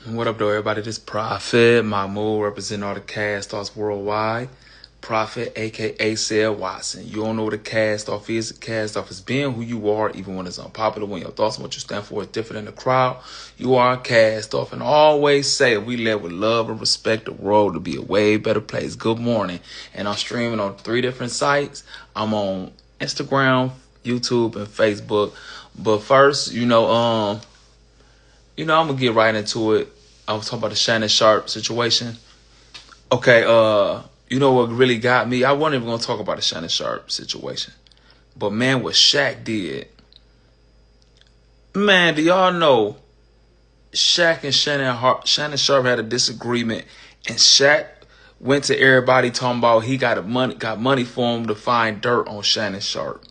What up, though, everybody? This Prophet Mahmoud representing all the cast offs worldwide. Prophet, aka Sel Watson. You don't know what a cast off is. A cast off is being who you are, even when it's unpopular, when your thoughts and what you stand for is different than the crowd. You are a cast off. And I always say, we live with love and respect, the world to be a way better place. Good morning. And I'm streaming on 3 different sites. I'm on Instagram, YouTube, and Facebook. But first, I'm gonna get right into it. I was talking about the Shannon Sharpe situation. Okay, you know what really got me? I wasn't even gonna talk about the Shannon Sharpe situation. But man, what Shaq did. Man, do y'all know Shaq and Shannon Sharpe had a disagreement, and Shaq went to everybody talking about he got money for him to find dirt on Shannon Sharpe.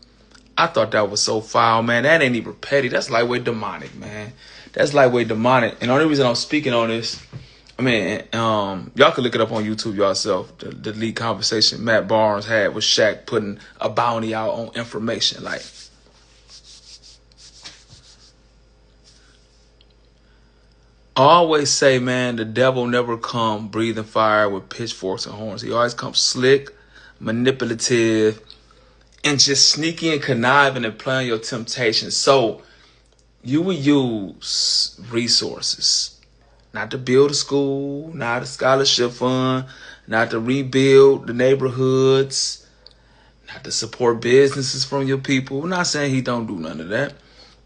I thought that was so foul, man. That ain't even petty. That's lightweight demonic, man. That's lightweight demonic. And the only reason I'm speaking on this, y'all can look it up on YouTube yourself. The lead conversation Matt Barnes had with Shaq putting a bounty out on information. Like, I always say, man, the devil never come breathing fire with pitchforks and horns. He always comes slick, manipulative, and just sneaky and conniving and playing your temptation. So you will use resources, not to build a school, not a scholarship fund, not to rebuild the neighborhoods, not to support businesses from your people. I'm not saying he don't do none of that,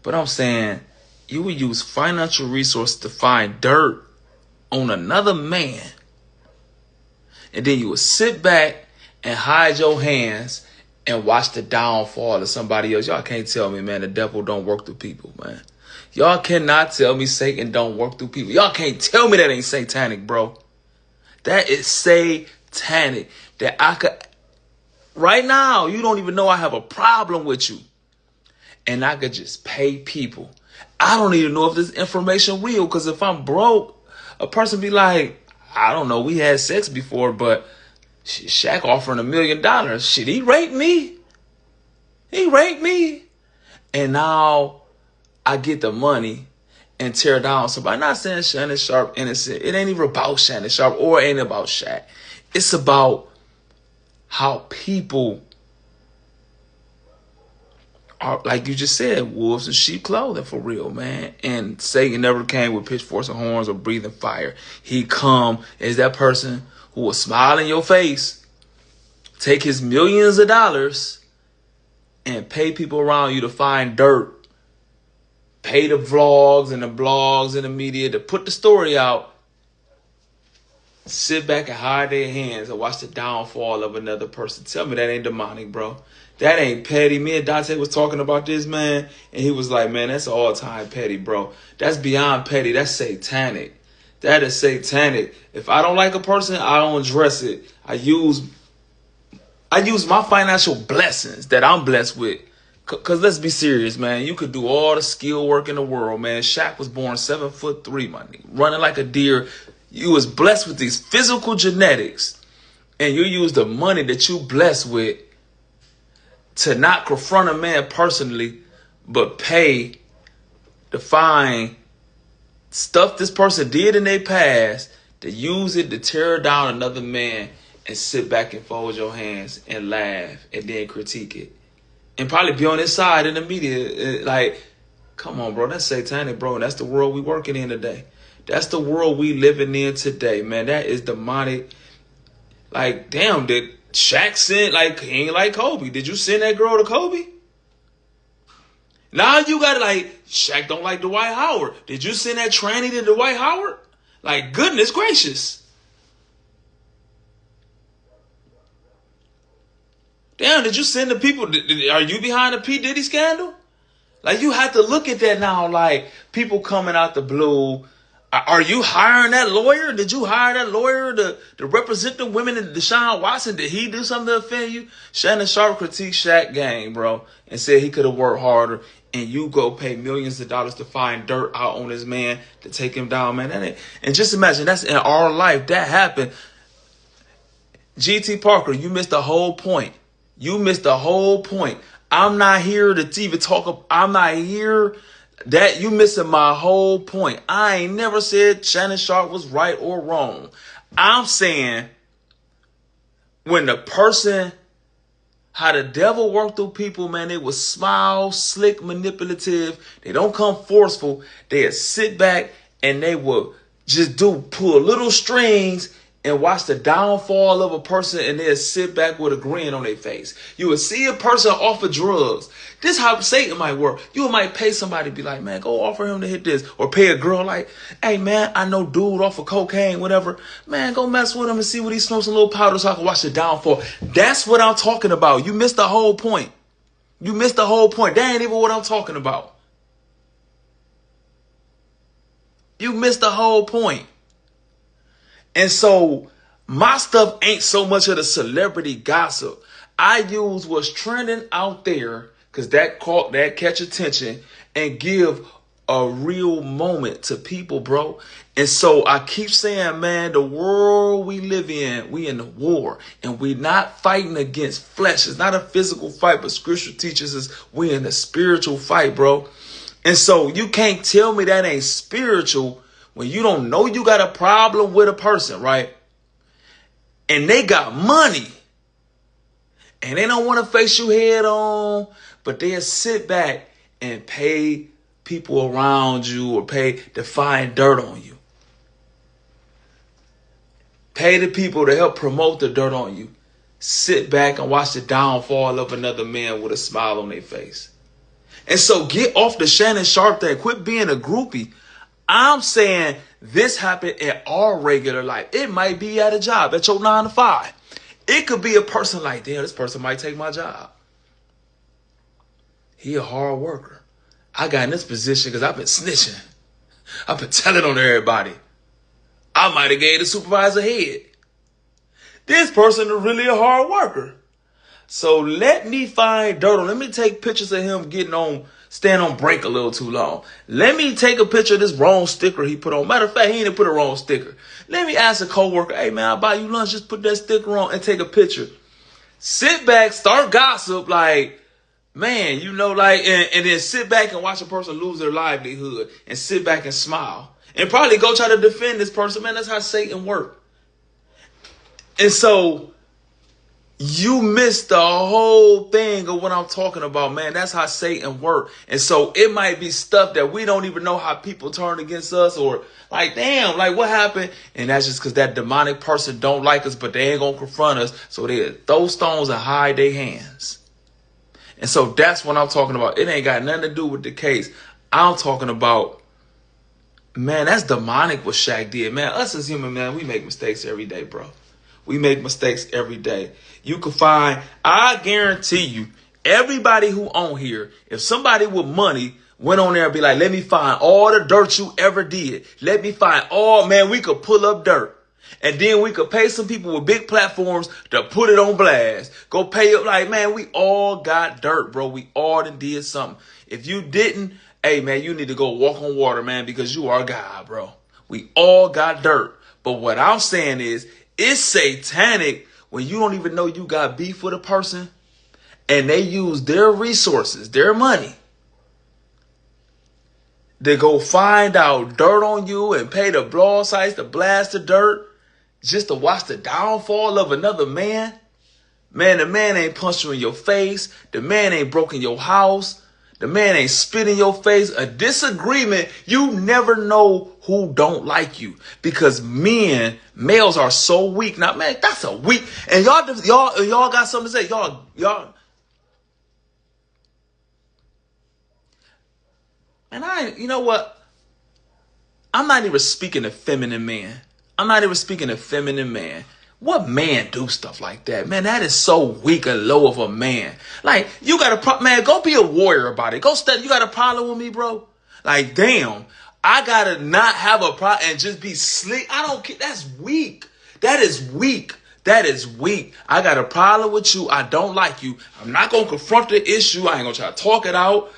but I'm saying you will use financial resources to find dirt on another man, and then you will sit back and hide your hands and watch the downfall of somebody else. Y'all can't tell me, man, the devil don't work through people, man. Y'all cannot tell me Satan don't work through people. Y'all can't tell me that ain't satanic, bro. That is satanic. That I could, right now, you don't even know I have a problem with you. And I could just pay people. I don't even know if this information real, because if I'm broke, a person be like, I don't know, we had sex before, but Shaq offering $1 million. Shit, he raped me. He raped me. And now I get the money and tear down somebody. I'm not saying Shannon Sharpe innocent. It ain't even about Shannon Sharpe or it ain't about Shaq. It's about how people are, like you just said, wolves in sheep clothing for real, man. And Satan never came with pitchforks and horns or breathing fire. He come as that person who will smile in your face, take his millions of dollars, and pay people around you to find dirt. Pay the vlogs and the blogs and the media to put the story out. Sit back and hide their hands and watch the downfall of another person. Tell me that ain't demonic, bro. That ain't petty. Me and Dante was talking about this, man, and he was like, man, that's all-time petty, bro. That's beyond petty. That's satanic. That is satanic. If I don't like a person, I don't address it. I use my financial blessings that I'm blessed with. Because let's be serious, man. You could do all the skill work in the world, man. Shaq was born 7'3", my nigga, running like a deer. You was blessed with these physical genetics, and you use the money that you blessed with to not confront a man personally, but pay to find stuff this person did in their past, to use it to tear down another man and sit back and fold your hands and laugh and then critique it. And probably be on his side in the media. Like, come on, bro. That's satanic, bro. And that's the world we working in today. That's the world we living in today, man. That is demonic. Like, damn, did Shaq send, like, he ain't like Kobe. Did you send that girl to Kobe? Now you got to, like, Shaq don't like Dwight Howard. Did you send that tranny to Dwight Howard? Like, goodness gracious. Damn, did you send the people? Are you behind the P. Diddy scandal? Like, you have to look at that now. Like, people coming out the blue. Are you hiring that lawyer? Did you hire that lawyer to represent the women in Deshaun Watson? Did he do something to offend you? Shannon Sharpe critiqued Shaq game, bro, and said he could have worked harder. And you go pay millions of dollars to find dirt out on this man to take him down, man. And just imagine, that's in our life. That happened. G.T. Parker, you missed the whole point. You missed the whole point. I'm not here to even talk. I'm not here That you missing my whole point. I ain't never said Shannon Sharpe was right or wrong. I'm saying when the person, how the devil work through people, man, they will smile, slick, manipulative. They don't come forceful. They'll sit back and they will just pull little strings and watch the downfall of a person, and they'll sit back with a grin on their face. You will see a person off of drugs. This is how Satan might work. You might pay somebody to be like, man, go offer him to hit this. Or pay a girl like, hey, man, I know dude off of cocaine, whatever. Man, go mess with him and see what he smokes a little powder so I can watch the downfall. That's what I'm talking about. You missed the whole point. You missed the whole point. That ain't even what I'm talking about. You missed the whole point. And so my stuff ain't so much of the celebrity gossip. I use what's trending out there because that catch attention and give a real moment to people, bro. And so I keep saying, man, the world we live in, we in the war, and we not fighting against flesh. It's not a physical fight, but scripture teaches us we in a spiritual fight, bro. And so you can't tell me that ain't spiritual when you don't know you got a problem with a person, right? And they got money. And they don't want to face you head on, but they'll sit back and pay people around you or pay to find dirt on you. Pay the people to help promote the dirt on you. Sit back and watch the downfall of another man with a smile on their face. And so get off the Shannon Sharpe thing. Quit being a groupie. I'm saying this happened in our regular life. It might be at a job, at your 9 to 5. It could be a person like, damn, this person might take my job. He a hard worker. I got in this position because I've been snitching. I've been telling on everybody. I might have gave the supervisor head. This person is really a hard worker. So let me find dirt on. Let me take pictures of him staying on break a little too long. Let me take a picture of this wrong sticker he put on. Matter of fact, he didn't put a wrong sticker. Let me ask a coworker, hey man, I'll buy you lunch. Just put that sticker on and take a picture. Sit back, start gossip like, man, and then sit back and watch a person lose their livelihood and sit back and smile. And probably go try to defend this person. Man, that's how Satan works. And so you missed the whole thing of what I'm talking about, man. That's how Satan works. And so it might be stuff that we don't even know how people turn against us or like, damn, like what happened? And that's just because that demonic person don't like us, but they ain't going to confront us. So they throw stones and hide their hands. And so that's what I'm talking about. It ain't got nothing to do with the case. I'm talking about, man, that's demonic what Shaq did. Man, us as human, man, we make mistakes every day, bro. We make mistakes every day. You can find, I guarantee you, everybody who on here, if somebody with money went on there and be like, let me find all the dirt you ever did. Let me find all, man, we could pull up dirt. And then we could pay some people with big platforms to put it on blast. Go pay up like, man, we all got dirt, bro. We all done did something. If you didn't, hey, man, you need to go walk on water, man, because you are God, bro. We all got dirt. But what I'm saying is, it's satanic when you don't even know you got beef with a person and they use their resources, their money, to go find out dirt on you and pay the blow sites to blast the dirt just to watch the downfall of another man. Man, the man ain't punched you in your face. The man ain't broken your house. The man ain't spit in your face. A disagreement, you never know who don't like you because males are so weak. Now, man, that's a weak. And y'all got something to say. Y'all. And you know what? I'm not even speaking to feminine man. What man do stuff like that? Man, that is so weak and low of a man. Like, you got a man, go be a warrior about it. Go study. You got a problem with me, bro? Like, damn, I gotta not have a problem and just be slick. I don't care. That's weak. That is weak. I got a problem with you. I don't like you. I'm not gonna confront the issue. I ain't gonna try to talk it out.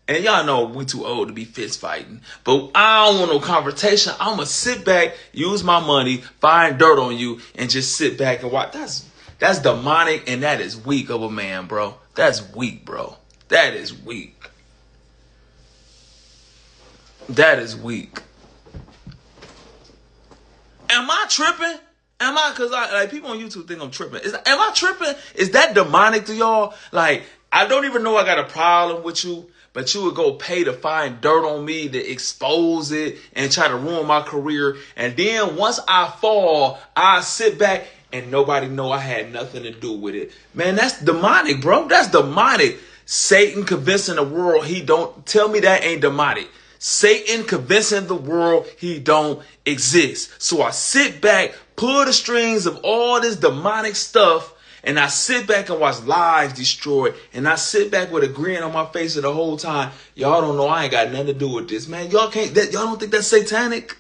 And y'all know we too old to be fist fighting. But I don't want no confrontation. I'm going to sit back, use my money, find dirt on you, and just sit back and watch. That's demonic, and that is weak of a man, bro. That's weak, bro. That is weak. That is weak. Am I tripping? Am I? Because like people on YouTube think I'm tripping. Am I tripping? Is that demonic to y'all? Like, I don't even know I got a problem with you, but you would go pay to find dirt on me to expose it and try to ruin my career. And then once I fall, I sit back and nobody know I had nothing to do with it. Man, that's demonic, bro. That's demonic. Satan convincing the world he don't. Tell me that ain't demonic. Satan convincing the world he don't exist. So I sit back, pull the strings of all this demonic stuff, and I sit back and watch lives destroyed. And I sit back with a grin on my face the whole time. Y'all don't know I ain't got nothing to do with this, man. Y'all don't think that's satanic?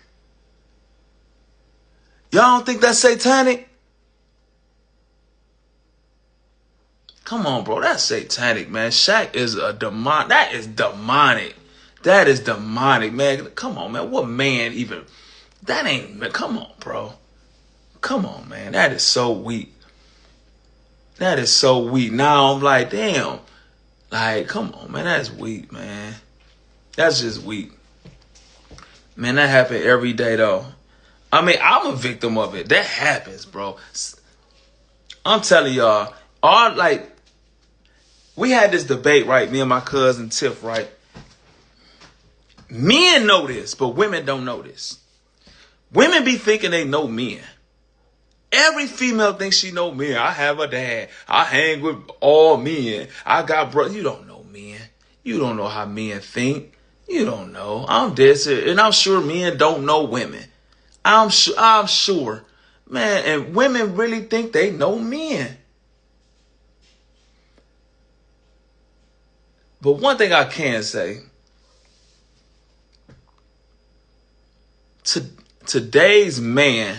Y'all don't think that's satanic? Come on, bro. That's satanic, man. Shaq is a demon. That is demonic. That is demonic, man. Come on, man. What man even? That ain't, man. Come on, bro. Come on, man. That is so weak. That is so weak. Now I'm like, damn. Like, come on, man. That's weak, man. That's just weak. Man, that happen every day, though. I mean, I'm a victim of it. That happens, bro. I'm telling y'all, we had this debate, right? Me and my cousin Tiff, right? Men know this, but women don't know this. Women be thinking they know men. Every female thinks she know men. I have a dad. I hang with all men. I got brothers. You don't know men. You don't know how men think. You don't know. I'm dead serious. And I'm sure men don't know women. I'm sure. Man, and women really think they know men. But one thing I can say, today's man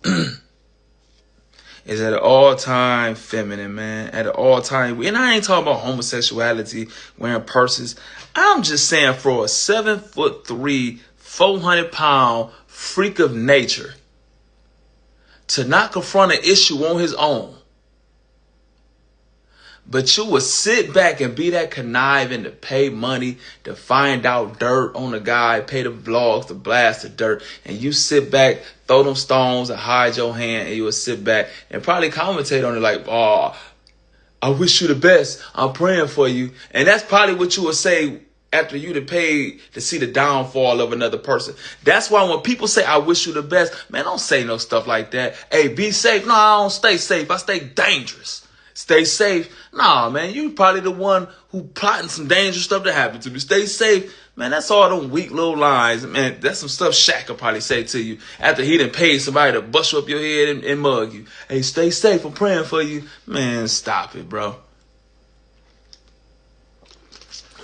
is at an all-time feminine, man. At an all-time. And I ain't talking about homosexuality, wearing purses. I'm just saying for a 7'3", 400-pound freak of nature to not confront an issue on his own, but you would sit back and be that conniving to pay money to find out dirt on the guy, pay the vlogs to blast the dirt, and you sit back, throw them stones and hide your hand, and you would sit back and probably commentate on it like, oh, I wish you the best. I'm praying for you. And that's probably what you would say after you'd have paid to see the downfall of another person. That's why when people say, I wish you the best, man, don't say no stuff like that. Hey, be safe. No, I don't stay safe. I stay dangerous. Stay safe. Nah, man, you probably the one who plotting some dangerous stuff to happen to me. Stay safe. Man, that's all them weak little lines. Man, that's some stuff Shaq could probably say to you after he done paid somebody to bust you up your head and mug you. Hey, stay safe. I'm praying for you. Man, stop it, bro.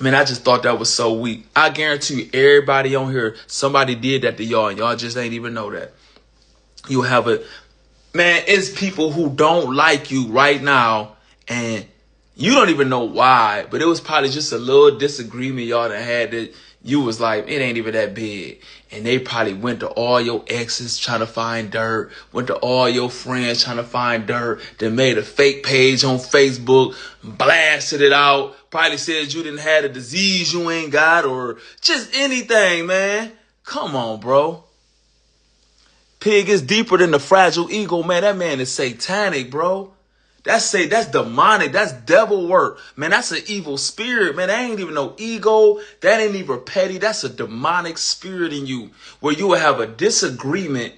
Man, I just thought that was so weak. I guarantee you, everybody on here, somebody did that to y'all, and y'all just ain't even know that. You have a... Man, it's people who don't like you right now, and you don't even know why, but it was probably just a little disagreement y'all done had that you was like, it ain't even that big. And they probably went to all your exes trying to find dirt, went to all your friends trying to find dirt, then made a fake page on Facebook, blasted it out, probably said you didn't have a disease you ain't got, or just anything, man. Come on, bro. Pig is deeper than the fragile ego, man. That man is satanic, bro. That's demonic. That's devil work. Man, that's an evil spirit, man. That ain't even no ego. That ain't even petty. That's a demonic spirit in you where you will have a disagreement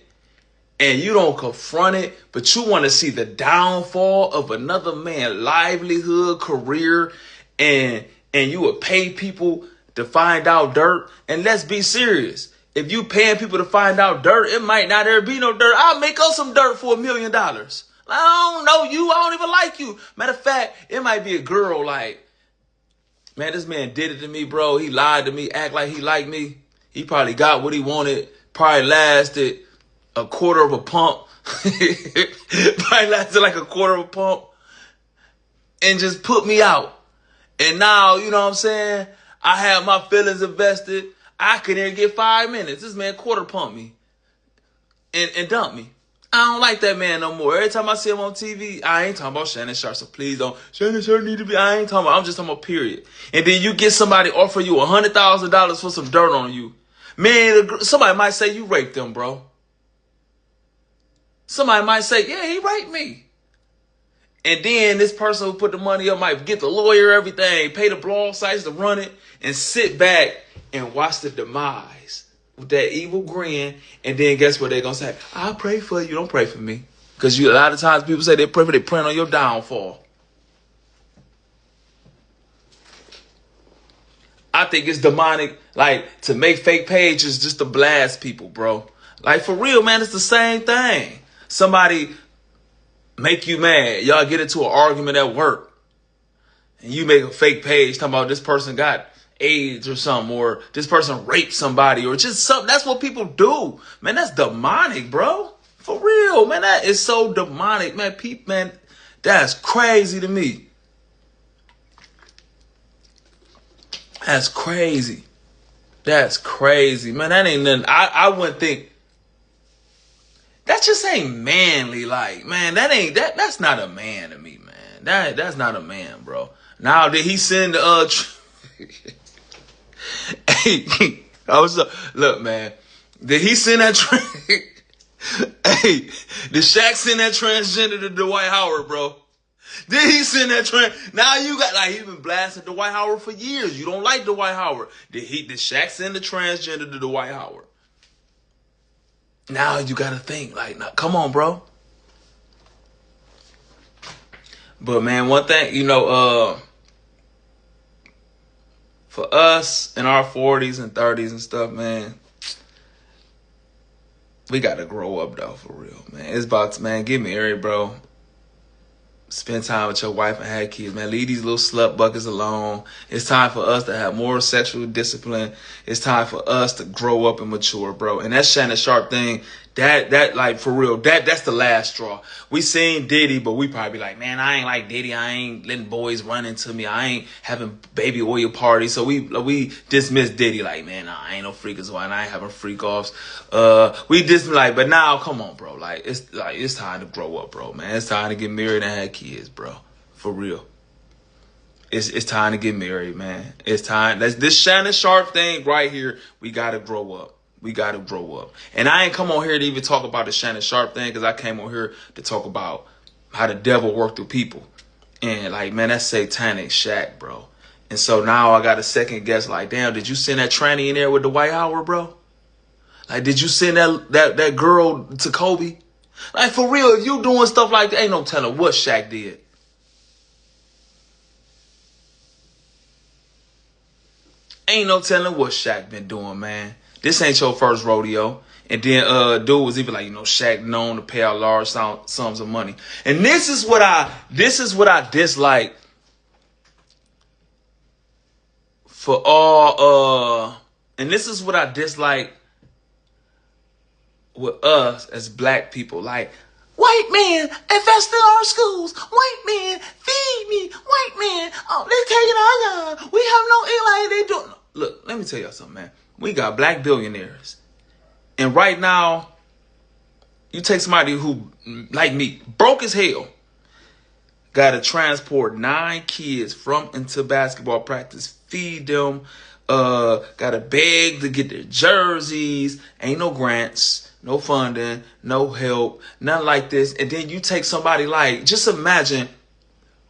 and you don't confront it, but you want to see the downfall of another man's livelihood, career, and you will pay people to find out dirt. And let's be serious. If you paying people to find out dirt, it might not ever be no dirt. I'll make up some dirt for $1 million. I don't know you. I don't even like you. Matter of fact, it might be a girl like, man, this man did it to me, bro. He lied to me, act like he liked me. He probably got what he wanted. Probably lasted a quarter of a pump. Probably lasted like a quarter of a pump. And just put me out. And now, you know what I'm saying? I have my feelings invested. I couldn't even get 5 minutes. This man quarter pumped me and dumped me. I don't like that man no more. Every time I see him on TV, I ain't talking about Shannon Sharpe, so please don't. Shannon Sharpe need to be. I ain't talking about. I'm just talking about period. And then you get somebody offer you $100,000 for some dirt on you. Man, somebody might say you raped them, bro. Somebody might say, yeah, he raped me. And then this person who put the money up might get the lawyer, everything, pay the blog sites to run it, and sit back and watch the demise with that evil grin. And then guess what they're going to say? I'll pray for you. Don't pray for me. Because a lot of times people say they pray for, they praying on your downfall. I think it's demonic, like, to make fake pages just to blast people, bro. Like, for real, man, it's the same thing. Somebody make you mad. Y'all get into an argument at work. And you make a fake page talking about this person got AIDS or something. Or this person raped somebody. Or just something. That's what people do. Man, that's demonic, bro. For real, man. That is so demonic, man. Man, that's crazy to me. That's crazy. That's crazy. Man, that ain't nothing. I wouldn't think. That just ain't manly. Like, man, that's not a man to me, man. That's not a man, bro. Now, did he send hey, look, man. Did he send that hey, did Shaq send that transgender to Dwight Howard, bro? Did he send that Now you got, like, he been blasting Dwight Howard for years. You don't like Dwight Howard. Did Shaq send the transgender to Dwight Howard? Now you got to think, like, now, come on, bro. But, man, one thing, for us in our 40s and 30s and stuff, man, we got to grow up, though, for real, man. It's about to, man, get married, bro. Spend time with your wife and have kids, man. Leave these little slut buckets alone. It's time for us to have more sexual discipline. It's time for us to grow up and mature, bro. And that Shannon Sharpe thing, that like, for real, that's the last straw. We seen Diddy, but we probably be like, man, I ain't like Diddy. I ain't letting boys run into me. I ain't having baby oil parties. So we dismiss Diddy like, man, nah, I ain't no freakers. Why? I ain't having freak offs. We just like, but now, come on, bro. It's time to grow up, bro, man. It's time to get married and have kids, bro. For real. It's time to get married, man. It's time. This Shannon Sharpe thing right here. We gotta grow up. We gotta grow up. And I ain't come on here to even talk about the Shannon Sharpe thing, because I came on here to talk about how the devil worked through people. And like, man, that's satanic Shaq, bro. And so now I got a second guess. Like, damn, did you send that tranny in there with Dwight Howard, bro? Like, did you send that girl to Kobe? Like, for real, if you doing stuff like that, ain't no telling what Shaq did. Ain't no telling what Shaq been doing, man. This ain't your first rodeo. And then dude was even like, Shaq known to pay out large sums of money. And this is what I dislike for all and this is what I dislike with us as black people. Like, white man, invest in our schools. White man, feed me. White man, they taking our job. We have no, like, they do. Look, let me tell y'all something, man. We got black billionaires. And right now, you take somebody who, like me, broke as hell, got to transport 9 kids from and to basketball practice, feed them, got to beg to get their jerseys, ain't no grants, no funding, no help, nothing like this. And then you take somebody like, just imagine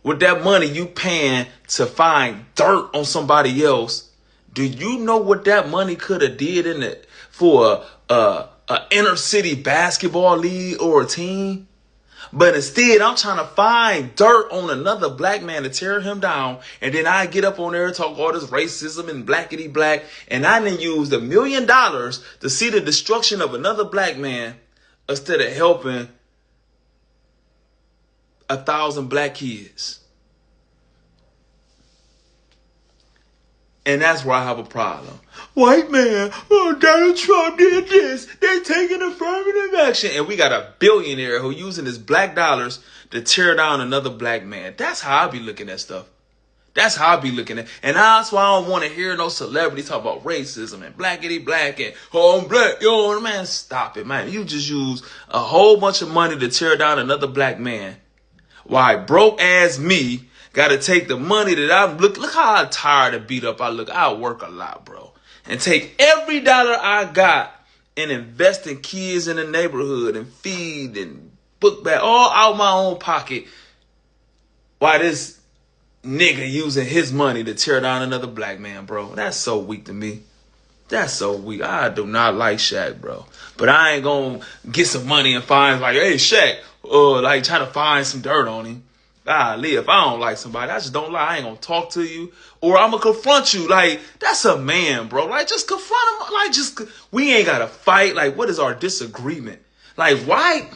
with that money you paying to find dirt on somebody else. Do you know what that money could have did for a inner city basketball league or a team? But instead, I'm trying to find dirt on another black man to tear him down. And then I get up on there and talk all this racism and blackity black. And I then used $1 million to see the destruction of another black man instead of helping 1,000 black kids. And that's where I have a problem. White man, Donald Trump did this. They taking affirmative action. And we got a billionaire who using his black dollars to tear down another black man. That's how I be looking at stuff. That's how I be looking at it. And that's why I don't want to hear no celebrities talk about racism and blackity black and, I'm black. Man, stop it, man. You just use a whole bunch of money to tear down another black man. Why broke ass me got to take the money that look how tired and beat up I look. I work a lot, bro. and take every dollar I got and invest in kids in the neighborhood and feed and book bag all out my own pocket while this nigga using his money to tear down another black man, bro. That's so weak to me. That's so weak. I do not like Shaq, bro. But I ain't gonna get some money and find like, hey, Shaq, like trying to find some dirt on him. Golly, if I don't like somebody, I just don't lie. I ain't gonna talk to you, or I'm gonna confront you. Like, that's a man, bro. Like, just confront him. Like, just, we ain't gotta fight. Like, what is our disagreement? Like, why?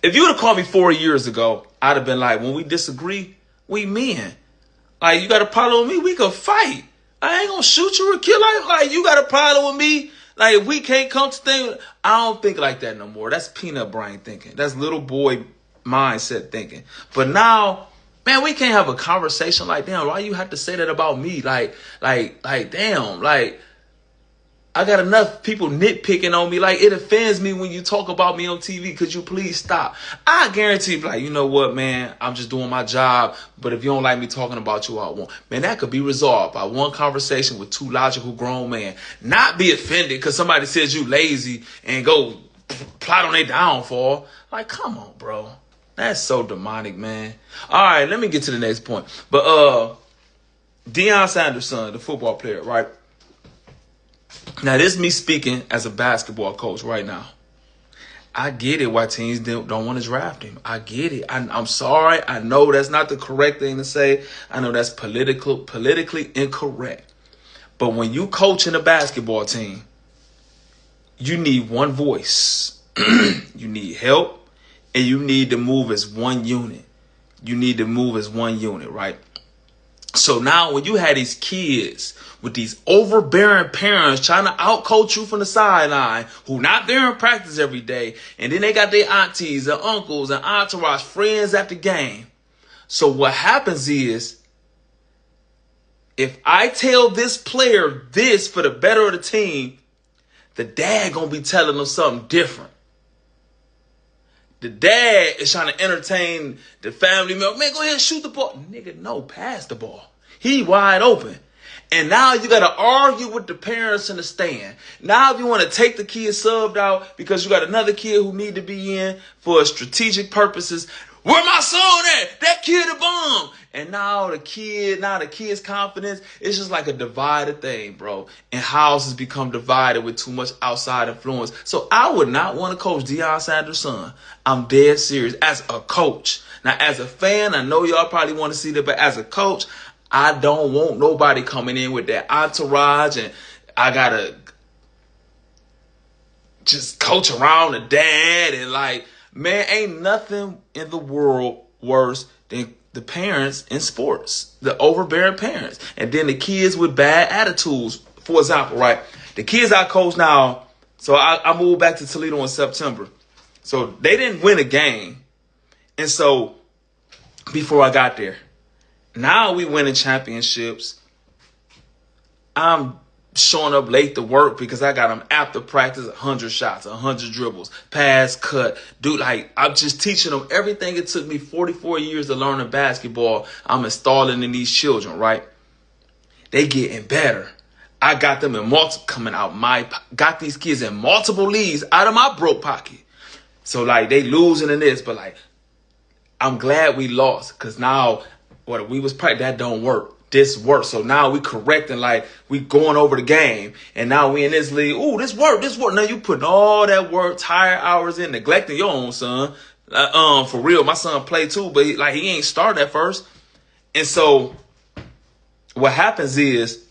If you would have called me 4 years ago, I'd have been like, when we disagree, we men. Like, you got a problem with me, we could fight. I ain't gonna shoot you or kill you. Like, you got a problem with me? Like, if we can't come to things, I don't think like that no more. That's peanut brain thinking. That's little boy mindset thinking. But now, man, we can't have a conversation like, damn, why you have to say that about me? Like, damn, like, I got enough people nitpicking on me. Like, it offends me when you talk about me on TV. Could you please stop? I guarantee, like, you know what, man? I'm just doing my job. But if you don't like me talking about you, I won't. Man, that could be resolved by one conversation with two logical grown men. Not be offended because somebody says you lazy and go plot on their downfall. Like, come on, bro. That's so demonic, man. All right, let me get to the next point. But Deion Sanders' son, the football player, right? Now, this is me speaking as a basketball coach right now. I get it why teams don't want to draft him. I get it. I'm sorry. I know that's not the correct thing to say. I know that's politically incorrect. But when you coach in a basketball team, you need one voice. You need help, and you need to move as one unit. You need to move as one unit, right? So now when you had these kids with these overbearing parents trying to outcoach you from the sideline, who not there in practice every day, and then they got their aunties and uncles and entourage friends at the game. So what happens is, if I tell this player this for the better of the team, the dad gonna be telling them something different. The dad is trying to entertain the family member. Man, go ahead and shoot the ball. Nigga, no, pass the ball. He wide open. And now you got to argue with the parents in the stand. Now if you want to take the kid subbed out because you got another kid who need to be in for strategic purposes. Where my son at? That kid a bum. And now the kid's confidence, it's just like a divided thing, bro. And houses become divided with too much outside influence. So I would not want to coach Deion Sanders' son. I'm dead serious as a coach. Now, as a fan, I know y'all probably want to see that, but as a coach, I don't want nobody coming in with that entourage and I got to just coach around the dad and like, man, ain't nothing in the world worse than the parents in sports, the overbearing parents. And then the kids with bad attitudes. For example, right? The kids I coach now, so I moved back to Toledo in September. So they didn't win a game. And so before I got there, now we winning championships. I'm showing up late to work because I got them after practice, 100 shots, 100 dribbles, pass, cut. Dude, like, I'm just teaching them everything it took me 44 years to learn in basketball. I'm installing in these children, right? They getting better. I got them in got these kids in multiple leagues out of my broke pocket. So, like, they losing in this, but, like, I'm glad we lost because now what we was practicing, that don't work. This works. So now we correcting, like, we going over the game. And now we in this league. Ooh, this work. Now you putting all that work, tired hours in, neglecting your own son. For real, my son played too, but he ain't started at first. And so what happens is,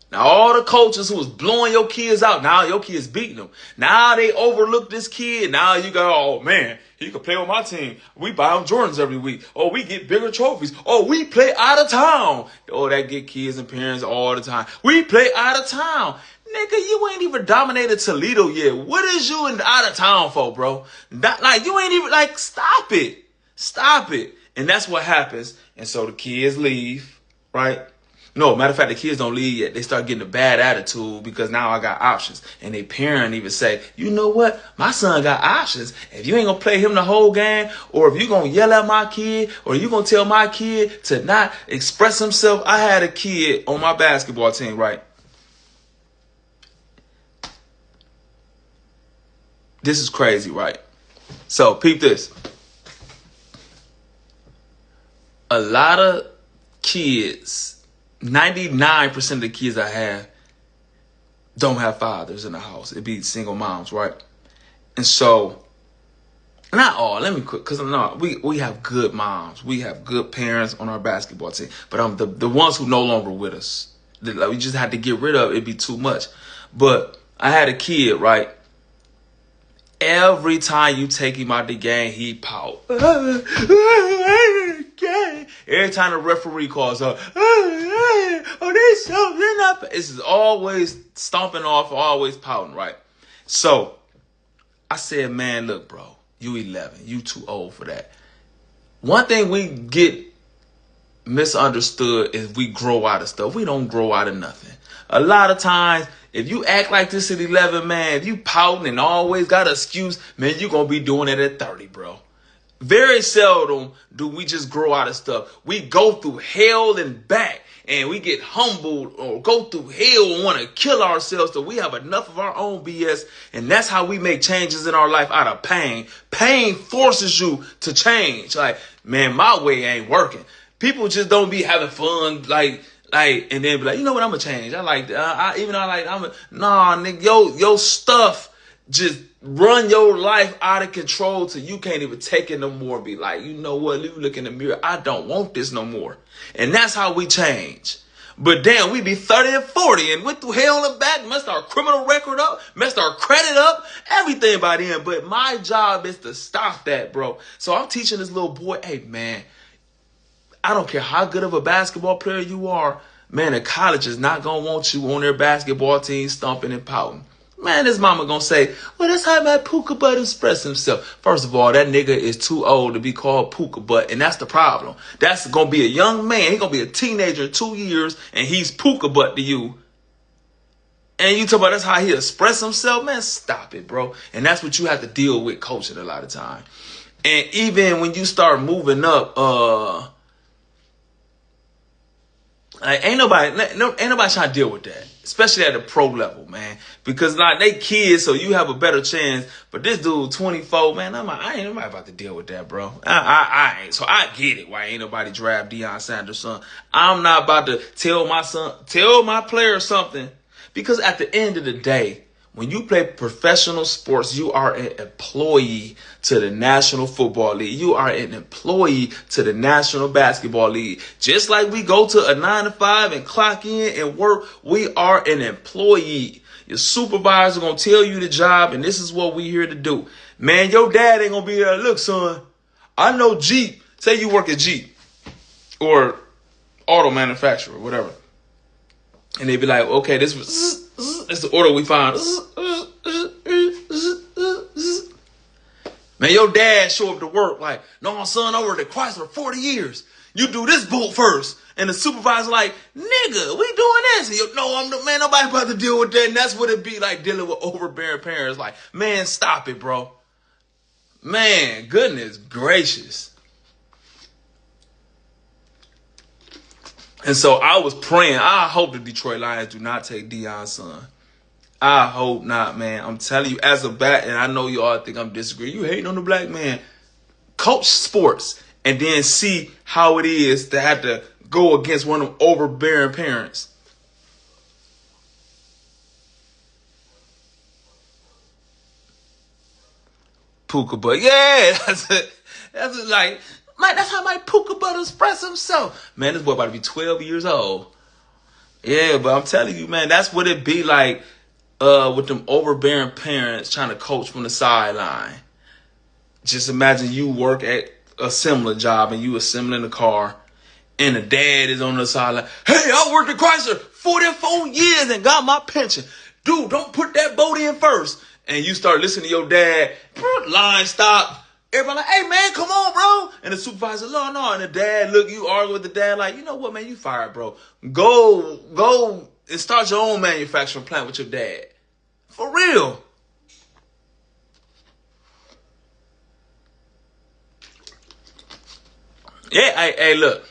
now all the coaches who was blowing your kids out, now your kids beating them. Now they overlook this kid. Now you go, oh man, he could play on my team. We buy him Jordans every week. Oh, we get bigger trophies. Oh, we play out of town. Oh, that get kids and parents all the time. We play out of town. Nigga, you ain't even dominated Toledo yet. What is you in out of town for, bro? You ain't even, stop it. Stop it. And that's what happens. And so the kids leave, right? No, matter of fact, the kids don't leave yet. They start getting a bad attitude because now I got options. And they parent even say, you know what? My son got options. If you ain't going to play him the whole game, or if you going to yell at my kid, or you going to tell my kid to not express himself. I had a kid on my basketball team, right? This is crazy, right? So, peep this. A lot of kids, 99% of the kids I have don't have fathers in the house. It be single moms, right? And so, not all. Let me quick, because no, we have good moms. We have good parents on our basketball team. But the ones who no longer with us, that we just had to get rid of. It'd be too much. But I had a kid, right? Every time you take him out the game, he pout. Every time the referee calls up, it's always stomping off, always pouting, right? So I said, man, look, bro, you 11, you too old for that. One thing we get misunderstood is we grow out of stuff. We don't grow out of nothing. A lot of times, if you act like this at 11, man, if you pouting and always got an excuse, man, you're going to be doing it at 30, bro. Very seldom do we just grow out of stuff. We go through hell and back, and we get humbled or go through hell and want to kill ourselves till we have enough of our own BS. And that's how we make changes in our life, out of pain. Pain forces you to change. Like, man, my way ain't working. People just don't be having fun, and then be like, you know what, I'm gonna change. I like that. Nah, nigga, your stuff just run your life out of control till you can't even take it no more. Be like, you know what, you look in the mirror, I don't want this no more. And that's how we change. But damn, we be 30 and 40 and went through hell and back, messed our criminal record up, messed our credit up, everything by then. But my job is to stop that, bro. So I'm teaching this little boy, hey, man, I don't care how good of a basketball player you are, man, the college is not going to want you on their basketball team stumping and pouting. Man, his mama going to say, well, that's how my puka butt express himself. First of all, that nigga is too old to be called puka butt, and that's the problem. That's going to be a young man. He's going to be a teenager in 2 years, and he's puka butt to you. And you talk about that's how he express himself? Man, stop it, bro. And that's what you have to deal with coaching a lot of time. And even when you start moving up, ain't nobody trying to deal with that, especially at the pro level, man. Because like they kids, so you have a better chance. But this dude, 24, man, I ain't nobody about to deal with that, bro. I ain't. So I get it. Why ain't nobody draft Deion Sanders' son? I'm not about to tell my player something, because at the end of the day, when you play professional sports, you are an employee to the National Football League. You are an employee to the National Basketball League. Just like we go to a 9 to 5 and clock in and work, we are an employee. Your supervisor going to tell you the job, and this is what we here to do. Man, your dad ain't going to be there. Look, son, I know Jeep. Say you work at Jeep or auto manufacturer, whatever. And they be like, okay, this is the order we found. Man, your dad show up to work like, no, son, I worked at Chrysler 40 years. You do this bolt first. And the supervisor like, nigga, we doing this. And man, nobody about to deal with that. And that's what it be like dealing with overbearing parents. Like, man, stop it, bro. Man, goodness gracious. And so I was praying, I hope the Detroit Lions do not take Deion's son. I hope not, man. I'm telling you, as a bat, and I know you all think I'm disagreeing. You hating on the black man. Coach sports and then see how it is to have to go against one of them overbearing parents. Puka butt. Yeah, that's it. That's it, like, man, that's how my puka butt express himself. Man, this boy about to be 12 years old. Yeah, but I'm telling you, man, that's what it be like with them overbearing parents trying to coach from the sideline. Just imagine you work at a similar job and you assembling a car and the dad is on the sideline. Hey, I worked at Chrysler 44 years and got my pension. Dude, don't put that boat in first. And you start listening to your dad. Line stop. Everybody like, hey, man, come on, bro. And the supervisor, no. And the dad, look, you argue with the dad like, you know what, man, you fired, bro. Go and start your own manufacturing plant with your dad. For real. Yeah, hey, look.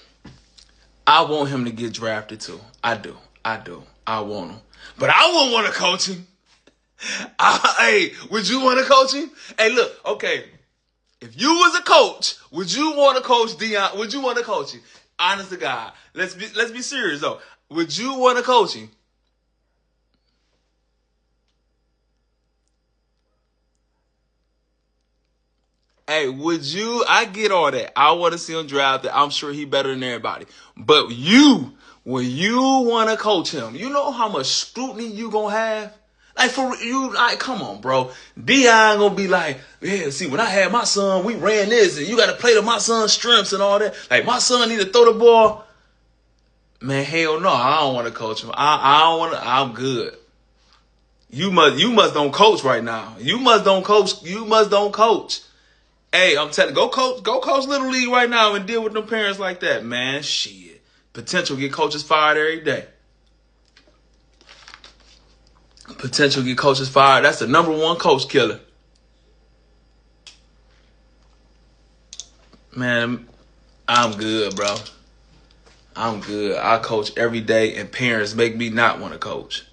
I want him to get drafted too. I do. I want him. But I wouldn't want to coach him. Hey, would you want to coach him? Hey, look, okay. If you was a coach, would you want to coach Deion? Would you want to coach him? Honest to God. Let's be serious though. Would you want to coach him? Hey, would you? I get all that. I want to see him drafted. I'm sure he better than everybody. But when you want to coach him, you know how much scrutiny you gonna have? Like for you, like come on, bro. Deion gonna be like, yeah. See, when I had my son, we ran this, and you got to play to my son's strengths and all that. Like my son need to throw the ball. Man, hell no, I don't want to coach him. I don't want to. I'm good. You must don't coach right now. You must don't coach. Hey, I'm telling you, go coach Little League right now and deal with them parents like that, man. Shit. Potential get coaches fired every day. Potential get coaches fired. That's the number one coach killer. Man, I'm good, bro. I'm good. I coach every day, and parents make me not want to coach.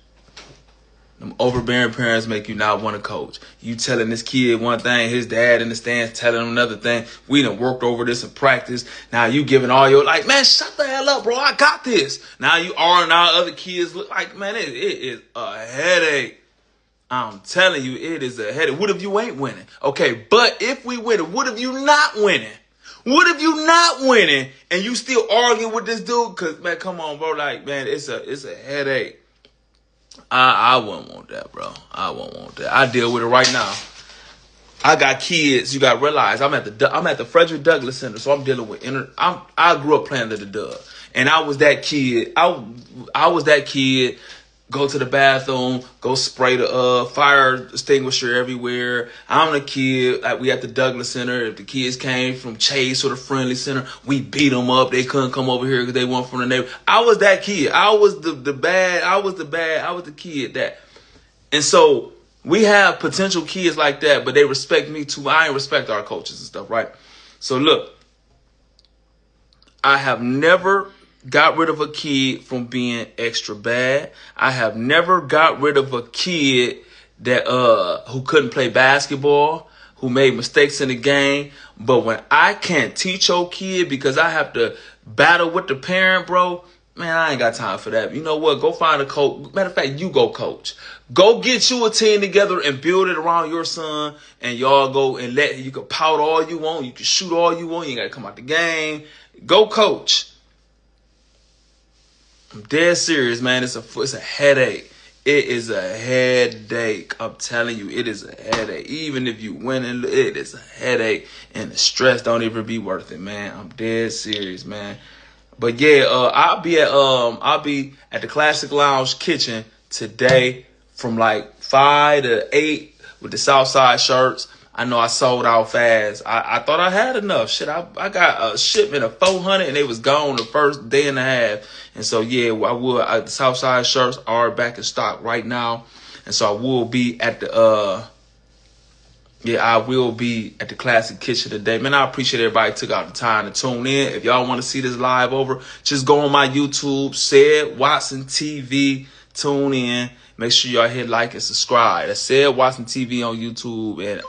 Them overbearing parents make you not want to coach. You telling this kid one thing, his dad in the stands telling him another thing. We done worked over this in practice. Now you giving all your, like, man, shut the hell up, bro. I got this. Now you are, now other kids look like, man, it is a headache. I'm telling you, it is a headache. What if you ain't winning? Okay, but if we win, what if you not winning? What if you not winning and you still arguing with this dude? Cause man, come on, bro. Like, man, it's a headache. I wouldn't want that, bro. I wouldn't want that. I deal with it right now. I got kids. You got to realize I'm at the Frederick Douglass Center, so I'm dealing with I grew up playing the Dub, and I was that kid. I was that kid. Go to the bathroom, go spray the fire extinguisher everywhere. I'm the kid, like we at the Douglass Center. If the kids came from Chase or the Friendly Center, we beat them up. They couldn't come over here because they weren't from the neighborhood. I was that kid. I was the kid that. And so we have potential kids like that, but they respect me too. I ain't respect our coaches and stuff, right? So look, I have never got rid of a kid from being extra bad. I have never got rid of a kid that who couldn't play basketball, who made mistakes in the game. But when I can't teach your kid because I have to battle with the parent, bro, man, I ain't got time for that. You know what? Go find a coach. Matter of fact, you go coach. Go get you a team together and build it around your son, and y'all go and you can pout all you want. You can shoot all you want. You ain't got to come out the game. Go coach. I'm dead serious, man. It's a headache. It is a headache. I'm telling you, it is a headache. Even if you win, it is a headache, and the stress don't even be worth it, man. I'm dead serious, man. But yeah, I'll be at the Classic Lounge Kitchen today from like 5 to 8 with the Southside shirts. I know I sold out fast. I thought I had enough. Shit, I got a shipment of 400 and they was gone the first day and a half. And so, yeah, the Southside shirts are back in stock right now. And so I will be at the Classic Kitchen today. Man, I appreciate everybody took out the time to tune in. If y'all want to see this live over, just go on my YouTube, Said Watson TV, tune in. Make sure y'all hit like and subscribe. That's Said Watson TV on YouTube, and